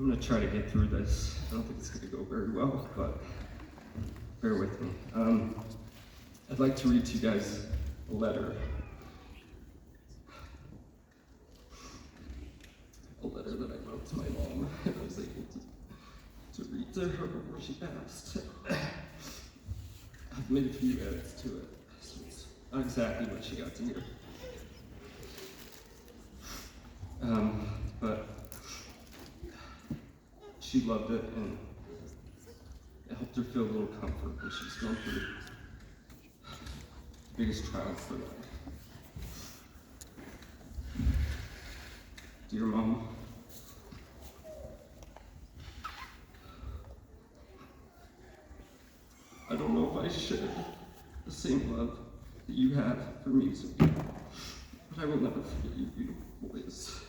I'm going to try to get through this. I don't think it's going to go very well, but bear with me. I'd like to read to you guys a letter. A letter that I wrote to my mom, and I was able to read to her before she passed. I've made a few edits to it, so it's not exactly what she got to hear. But she loved it, and it helped her feel a little comfort when she's going through the biggest trial of her life. Dear Mom, I don't know if I shared the same love that you have for music, but I will never forget your beautiful voice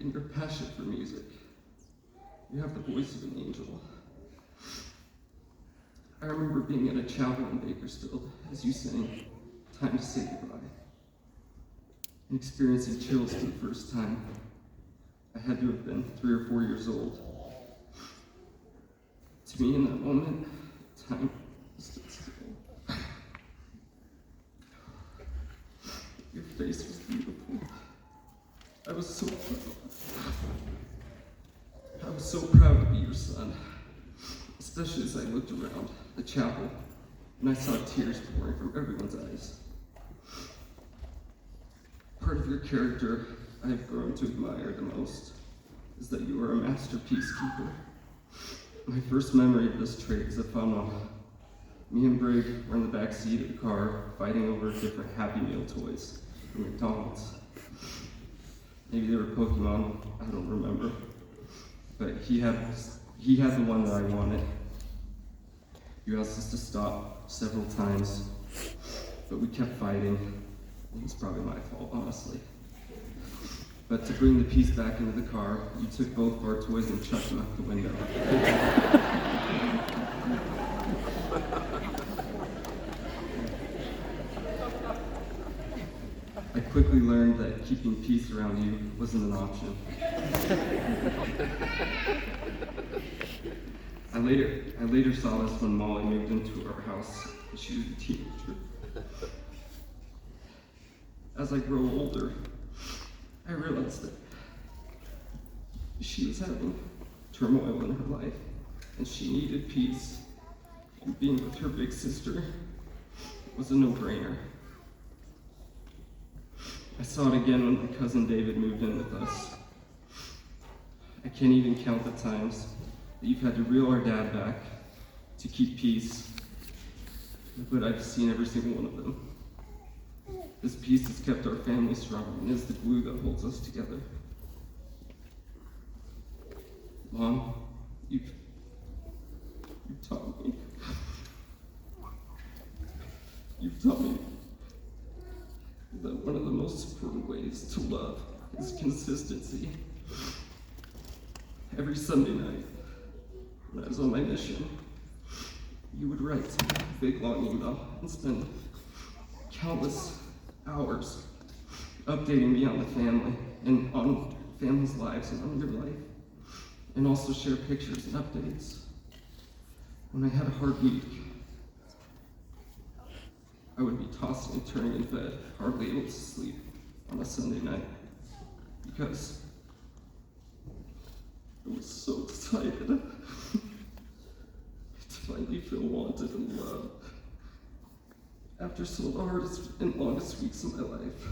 and your passion for music. You have the voice of an angel. I remember being at a chapel in Bakersfield as you sang Time to Say Goodbye and experiencing chills for the first time. I had to have been 3 or 4 years old. To me, in that moment, time stood still. Your face was beautiful. I was so proud. I was so proud to be your son, especially as I looked around the chapel and I saw tears pouring from everyone's eyes. Part of your character I have grown to admire the most is that you are a master peacekeeper. My first memory of this trait is a fun one. Me and Brig were in the back seat of the car fighting over different Happy Meal toys from McDonald's. Maybe they were Pokemon, I don't remember. But he had the one that I wanted. You asked us to stop several times, but we kept fighting. It was probably my fault, honestly. But to bring the peace back into the car, you took both of our toys and chucked them out the window. I quickly learned that keeping peace around you wasn't an option. I later saw this when Molly moved into our house. She was a teenager. As I grow older, I realized that she was having turmoil in her life, and she needed peace. And being with her big sister was a no-brainer. I saw it again when my cousin David moved in with us. I can't even count the times that you've had to reel our dad back to keep peace, but I've seen every single one of them. This peace has kept our family strong and is the glue that holds us together. Mom, you've taught me. You've taught me that one of the most important ways to love is consistency. Every Sunday night, when I was on my mission, you would write a big long email and spend countless hours updating me on the family and on family's lives and on your life, and also share pictures and updates. When I had a hard week, I would be tossing and turning in bed, hardly able to sleep on a Sunday night, because I was so excited to finally feel wanted and loved after some of the hardest and longest weeks of my life.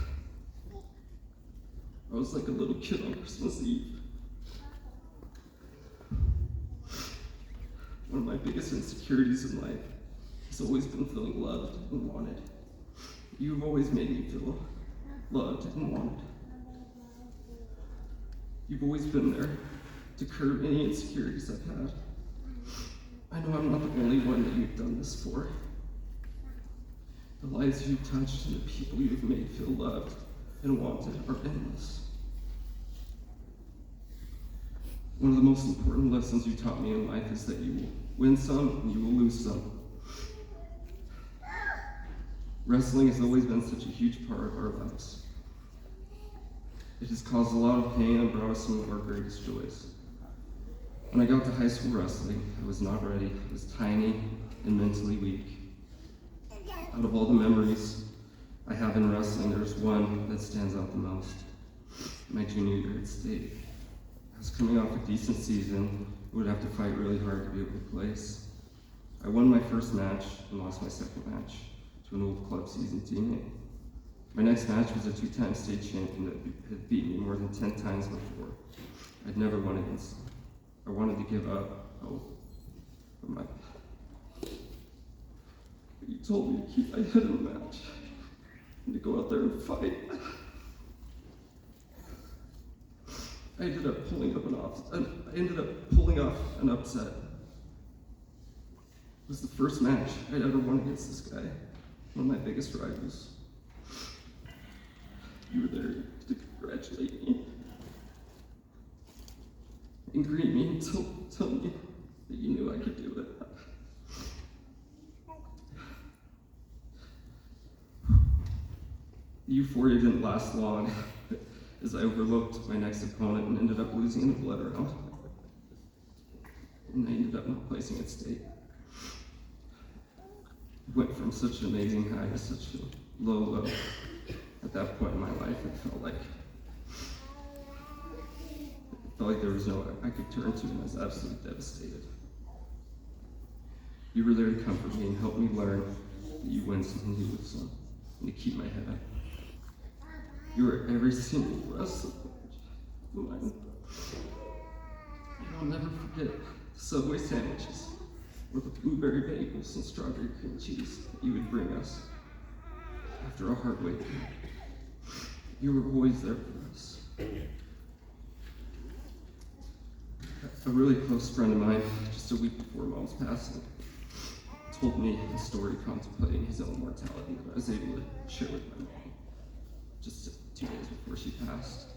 I was like a little kid on Christmas Eve. One of my biggest insecurities in life has always been feeling loved and wanted. You've always made me feel loved and wanted. You've always been there to curb any insecurities I've had. I know I'm not the only one that you've done this for. The lives you've touched and the people you've made feel loved and wanted are endless. One of the most important lessons you taught me in life is that you will win some and you will lose some. Wrestling has always been such a huge part of our lives. It has caused a lot of pain and brought us some of our greatest joys. When I got to high school wrestling, I was not ready. I was tiny and mentally weak. Out of all the memories I have in wrestling, there's one that stands out the most. My junior year at state. I was coming off a decent season, would have to fight really hard to be able to place. I won my first match and lost my second match to an old club season teammate. My next match was a 2-time state champion that had beat me more than 10 times before. I'd never won against him. I wanted to give up hope, but you told me to keep my head in the match and to go out there and fight. I ended up pulling off an upset. It was the first match I'd ever won against this guy, one of my biggest rivals. You were there to congratulate me and greet me and tell me that you knew I could do it. The euphoria didn't last long, as I overlooked my next opponent and ended up losing in the blood round. And I ended up not placing at state. It went from such an amazing high to such a low. At that point in my life, it felt like there was no I could turn to, and I was absolutely devastated. You were there to comfort me and help me learn that you win some and you lose some, and to keep my head up. You were at every single wrestling match of mine. And I'll never forget the Subway sandwiches with the blueberry bagels and strawberry cream cheese that you would bring us after a hard wait. You were always there for us. A really close friend of mine, just a week before Mom's passing, told me a story contemplating his own mortality that I was able to share with my mom just 2 days before she passed.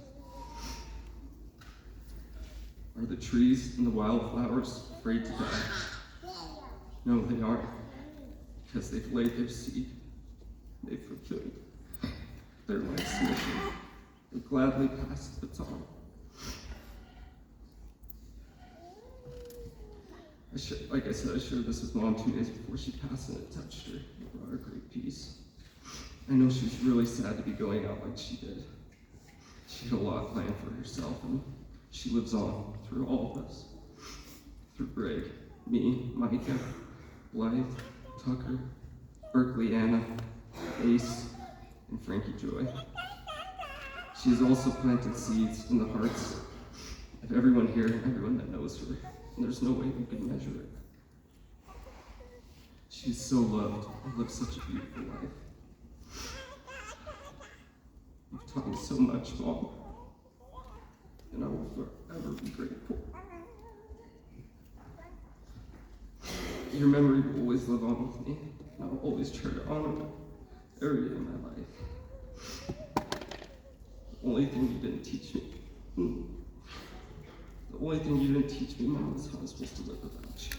Are the trees and the wildflowers afraid to die? No, they aren't, because they've laid their seed. They've fulfilled their life's mission. They gladly pass the baton. Like I said, I shared this with Mom 2 days before she passed, and it touched her. It brought her great peace. I know she was really sad to be going out like she did. She had a lot planned for herself, and she lives on through all of us. Through Greg, me, Micah, Blythe, Tucker, Berkeley Anna, Ace, and Frankie Joy. She has also planted seeds in the hearts of everyone here and everyone that knows her. And there's no way we can measure it. She is so loved and lives such a beautiful life. You've taught me so much, Mom, and I will forever be grateful. Your memory will always live on with me, and I will always try to honor it every day of my life. The only thing you didn't teach me, Mom, is how I was supposed to live without you.